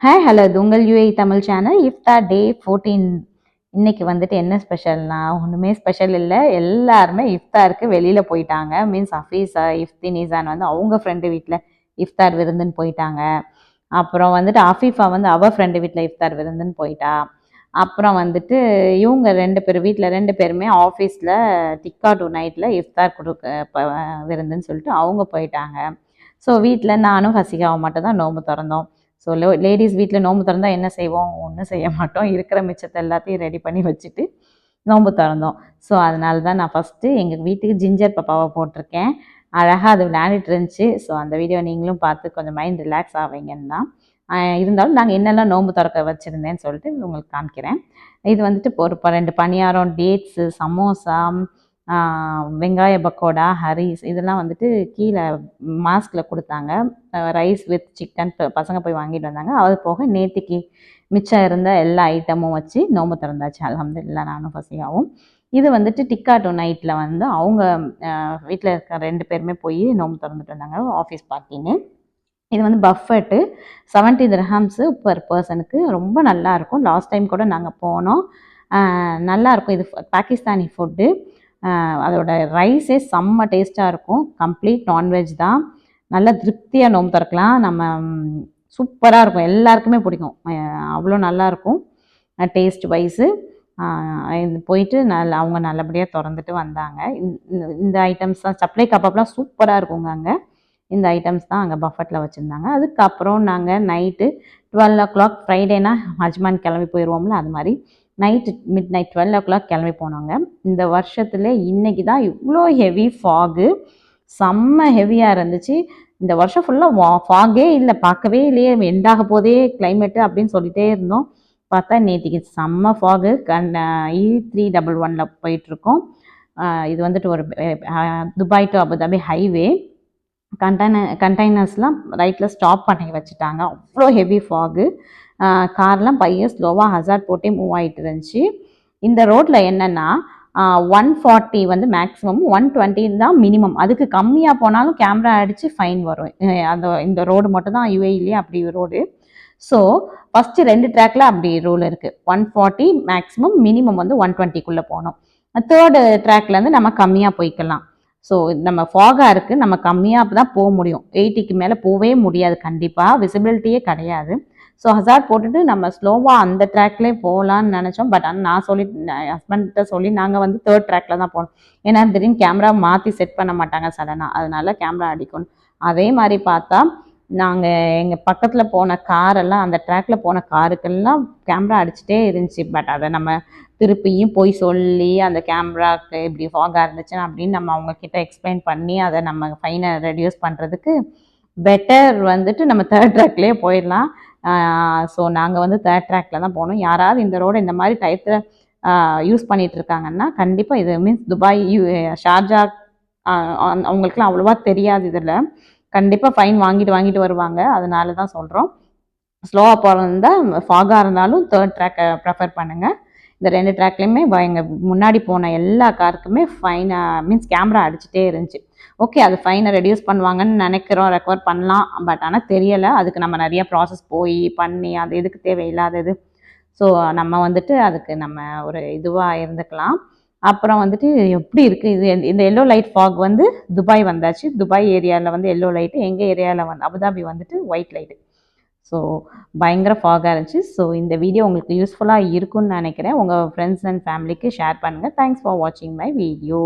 Hi hello இது உங்கள் UAE Tamil channel. இஃப்தார் டே 14. இன்னைக்கு வந்துட்டு என்ன ஸ்பெஷல்னா ஒன்றுமே ஸ்பெஷல் இல்லை. எல்லாருமே இஃப்தாருக்கு வெளியில் போயிட்டாங்க. மீன்ஸ் ஹஃபீஸா இஃப்தி நிசான் வந்து அவங்க ஃப்ரெண்டு வீட்டில் இஃப்தார் விருந்துன்னு போயிட்டாங்க. அப்புறம் வந்துட்டு ஆஃபீஃபா வந்து அவள் ஃப்ரெண்டு வீட்டில் இஃப்தார் விருந்துன்னு போயிட்டா. அப்புறம் வந்துட்டு இவங்க 2 பேர் வீட்டில் 2 பேருமே ஆஃபீஸில் டிக்கா டூ நைட்டில் இஃப்தார் விருந்துன்னு சொல்லிட்டு அவங்க போயிட்டாங்க. ஸோ வீட்டில் நானும் ஹசிகாவும் மட்டும் தான் நோன்பு திறந்தோம். ஸோ லேடிஸ் வீட்டில் நோன்பு திறந்தா என்ன செய்வோம்? ஒன்றும் செய்ய மாட்டோம். இருக்கிற மிச்சத்தை எல்லாத்தையும் ரெடி பண்ணி வச்சுட்டு நோன்பு திறந்தோம். ஸோ அதனால தான் நான் ஃபஸ்ட்டு எங்கள் வீட்டுக்கு ஜிஞ்சர் பப்பாவை போட்டிருக்கேன். அழகாக அது விளையாடிட்டு இருந்துச்சு. ஸோ அந்த வீடியோ நீங்களும் பார்த்து கொஞ்சம் மைண்ட் ரிலாக்ஸ் ஆவீங்கன்னு தான். இருந்தாலும் நாங்கள் என்னெல்லாம் நோன்பு திறக்க வச்சுருந்தேன்னு சொல்லிட்டு உங்களுக்கு காமிக்கிறேன். இது வந்துட்டு ஒரு 2 பணியாரம், டேட்ஸு, சமோசா, வெங்காய பக்கோடா, ஹரிஸ் இதெல்லாம் வந்துட்டு கீழே மாஸ்கில் கொடுத்தாங்க. ரைஸ் வித் சிக்கன் பசங்க போய் வாங்கிட்டு வந்தாங்க. அது போக நேற்றுக்கு மிச்சம் இருந்த எல்லா ஐட்டமும் வச்சு நோம்பு திறந்தாச்சு. அல்ஹம்துலில்லாஹ் நானும் ஃபசியாவும். இது வந்துட்டு டிக்கா டூ நைட்டில் வந்து அவங்க வீட்டில் இருக்க 2 பேருமே போய் நோம்பு திறந்துட்டு வந்தாங்க ஆஃபீஸ் பார்ட்டின்னு. இது வந்து பஃபெட்டு 70 திர்ஹம்ஸு பர் பர்சனுக்கு. ரொம்ப நல்லாயிருக்கும். லாஸ்ட் டைம் கூட நாங்கள் போனோம். நல்லாயிருக்கும். இது பாகிஸ்தானி ஃபுட்டு. அதோட ரைஸே செம்ம டேஸ்ட்டாக இருக்கும். கம்ப்ளீட் நான்வெஜ் தான். நல்லா திருப்தியாக நோம்பு திறக்கலாம். நம்ம சூப்பராக இருக்கும். எல்லாருக்குமே பிடிக்கும். அவ்வளோ நல்லாயிருக்கும் டேஸ்ட் வைஸு. இது போயிட்டு அவங்க நல்லபடியாக திறந்துட்டு வந்தாங்க. இந்த ஐட்டம்ஸ் தான் சப்ளை கபாப்லாம் சூப்பராக இருக்குங்க அங்கே. இந்த ஐட்டம்ஸ் தான் அங்கே பஃபெட்டில் வச்சுருந்தாங்க. அதுக்கப்புறம் நாங்கள் நைட்டு 12 o'clock ஃப்ரைடேனா அஜ்மான் கிளம்பி போயிடுவோம்ல, அது மாதிரி நைட்டு மிட் நைட் 12 o'clock கிளம்பி போனோங்க. இந்த வருஷத்தில் இன்றைக்கி தான் இவ்வளோ ஹெவி ஃபாகு, செம்ம ஹெவியாக இருந்துச்சு. இந்த வருஷம் ஃபுல்லாக ஃபாகே இல்லை, பார்க்கவே இல்லையே, எண்டாக போதே கிளைமேட்டு அப்படின்னு சொல்லிகிட்டே இருந்தோம். பார்த்தா நேற்றுக்கு செம்ம ஃபாகு. E311 போயிட்டுருக்கோம். இது வந்துட்டு ஒரு துபாய் டு அபுதாபி ஹைவே. கண்டெய்னர்ஸ்லாம் ரைட்டில் ஸ்டாப் பண்ணி வச்சுட்டாங்க. அவ்வளோ ஹெவி ஃபாகு. கார்லாம் பையன் ஸ்லோவாக ஹசார்ட் போட்டே மூவ் ஆகிட்டு இருந்துச்சு. இந்த ரோட்டில் என்னென்னா 140 வந்து மேக்ஸிமம், 120 தான் மினிமம். அதுக்கு கம்மியாக போனாலும் கேமரா அடித்து ஃபைன் வரும். இந்த ரோடு மட்டும் தான் யுஏஇலேயே அப்படி ரோடு. ஸோ ஃபஸ்ட்டு 2 ட்ராக்கில் அப்படி ரூல் இருக்குது. 140 மேக்ஸிமம், மினிமம் வந்து 120க்குள்ளே போகணும். 3rd ட்ராக்லேருந்து நம்ம கம்மியாக போய்க்கலாம். ஸோ நம்ம ஃபாகாக இருக்குது, நம்ம கம்மியாக தான் போக முடியும். 80க்கு மேலே போகவே முடியாது கண்டிப்பாக. விசிபிலிட்டியே கிடையாது. ஸோ ஹசார்ட் போட்டுட்டு நம்ம ஸ்லோவாக அந்த ட்ராக்லேயே போகலான்னு நினச்சோம். பட் ஆனால் நான் ஹஸ்பண்ட்கிட்ட சொல்லி நாங்கள் வந்து 3rd ட்ராக்கில் தான் போனோம். ஏன்னா திடீர்னு கேமரா மாற்றி செட் பண்ண மாட்டாங்க சடனாக, அதனால கேமரா அடிக்கணும். அதே மாதிரி பார்த்தா நாங்கள் எங்கள் பக்கத்தில் போன காரெல்லாம், அந்த ட்ராக்கில் போன காருக்கெல்லாம் கேமரா அடிச்சுட்டே இருந்துச்சு. பட் அதை நம்ம திருப்பியும் போய் சொல்லி அந்த கேமராவுக்கு இப்படி ஃபாகாக இருந்துச்சுன்னா அப்படின்னு நம்ம அவங்கக்கிட்ட எக்ஸ்பிளைன் பண்ணி அதை நம்ம ஃபைனை ரெடியூஸ் பண்ணுறதுக்கு பெட்டர் வந்துட்டு நம்ம 3rd ட்ராக்லேயே போயிடலாம். ஸோ நாங்கள் வந்து 3rd ட்ராக்கில் தான் போனோம். யாராவது இந்த ரோடு இந்த மாதிரி டயத்தில் யூஸ் பண்ணிகிட்டு இருக்காங்கன்னா கண்டிப்பாக இது மீன்ஸ் துபாய், ஷார்ஜா அவங்களுக்குலாம் அவ்வளோவா தெரியாது. இதில் கண்டிப்பாக ஃபைன் வாங்கிட்டு வருவாங்க. அதனால தான் சொல்கிறோம். ஸ்லோவாக போகிறதா ஃபாகாக இருந்தாலும் 3rd ட்ராக்கை ப்ரிஃபர் பண்ணுங்கள். இந்த 2 ட்ராக்லேயுமே எங்கள் முன்னாடி போன எல்லா காருக்குமே ஃபைனை மீன்ஸ் கேமரா அடிச்சுட்டே இருந்துச்சு. ஓகே, அது ஃபைனை ரெடியூஸ் பண்ணுவாங்கன்னு நினைக்கிறோம், ரெக்கவர் பண்ணலாம். பட் ஆனால் தெரியலை. அதுக்கு நம்ம நிறைய ப்ராசஸ் பண்ணி அது எதுக்கு தேவையில்லாதது. ஸோ நம்ம வந்துட்டு அதுக்கு நம்ம ஒரு இதுவாக இருந்துக்கலாம். அப்புறம் வந்துட்டு எப்படி இருக்குது இது, இந்த எல்லோ லைட் ஃபாக் வந்து துபாய் வந்தாச்சு. துபாய் ஏரியாவில் வந்து எல்லோ லைட்டு, எங்கள் ஏரியாவில் வந்து அபுதாபி வந்துட்டு ஒயிட் லைட்டு. ஸோ பயங்கர ஃபாகாக இருந்துச்சு. ஸோ இந்த வீடியோ உங்களுக்கு யூஸ்ஃபுல்லாக இருக்கும்னு நினைக்கிறேன். உங்கள் ஃப்ரெண்ட்ஸ் அண்ட் ஃபேமிலிக்கு ஷேர் பண்ணுங்கள். தேங்க்ஸ் ஃபார் வாட்சிங் மை வீடியோ.